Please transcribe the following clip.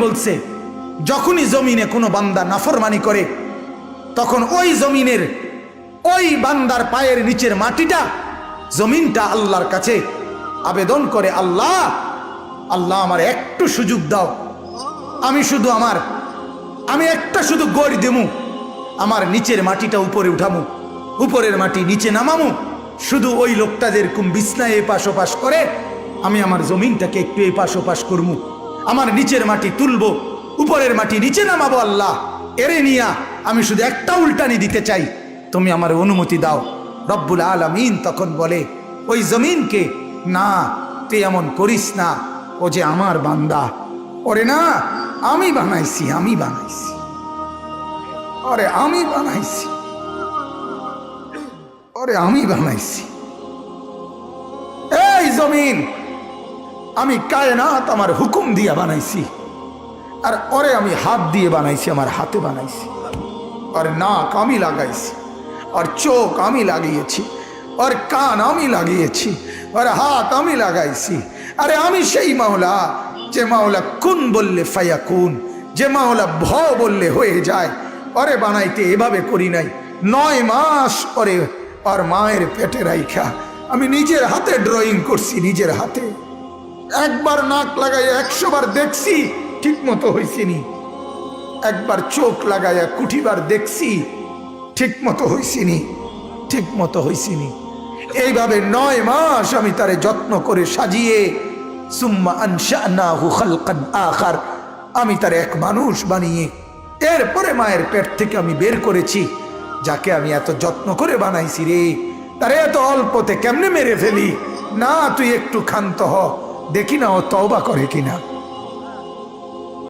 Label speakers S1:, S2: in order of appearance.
S1: বলছে যখনই জমিনে কোনো বান্দা নাফরমানি করে তখন ওই জমিনের ওই বান্দার পায়ের নিচের মাটিটা জমিনটা আল্লাহর কাছে আবেদন করে, আল্লাহ আল্লাহ আমার একটু সুযোগ দাও, আমি একটা শুধু গড় দেমু, আমার নিচের মাটিটা উপরে উঠামু, উপরের মাটি নিচে নামামু, শুধু ওই লোকটা যেরকম বিছনায় এপাশ ওপাশ করে আমি আমার জমিনটাকে একটু এপাশ ওপাশ করমু, আমার নিচের মাটি তুলবো, উপরের মাটি নিচে নামাবো, আল্লাহ এরে নিয়া আমি শুধু একটা উল্টানি দিতে চাই, তুমি আমার অনুমতি দাও। রব্বুল আলামিন তখন বলে ওই জমিনকে, না তুই এমন করিস না, ও যে আমার বান্দা, ওরে না আমি বানাইছি, ওরে আমি বানাইছি। এই জমিন আমি কায়নাত আমার হুকুম দিয়ে বানাইছি, আর ওরে আমি হাত দিয়ে বানাইছি, আমার হাতে বানাইছি, আর নাক আমি লাগাইছি, আর চোখ আমি লাগিয়েছি, আর কান আমি লাগিয়েছি, আর হাত আমি লাগাইছি। আরে আমি সেই মাওলা যে মাওলা কুন বললে ফায়াকুন, যে মাওলা ভ বললে হয়ে যায়। ওরে বানাইতে এভাবে করি নাই, 9 মাস পরে আর মায়ের পেটে রাইখা আমি নিজের হাতে ড্রয়িং করছি, নিজের হাতে একবার নাক লাগাই 100 বার দেখছি ঠিক মতো হয়েছিনি, একবার চোখ লাগাইয়া কুঠিবার দেখছি ঠিক মতো হয়েছিনি। এইভাবে 9 মাস আমি তারে যত্ন করে সাজিয়ে সুম্মা আনশানাহু খালকান আখার, আমি তার এক মানুষ বানিয়ে এরপরে মায়ের পেট থেকে আমি বের করেছি, যাকে আমি এত যত্ন করে বানাইছি রে, তারে এত অল্পতে কেমনে মেরে ফেলি? না তুই একটু ক্ষান্ত হ, দেখি না ও তওবা করে কিনা।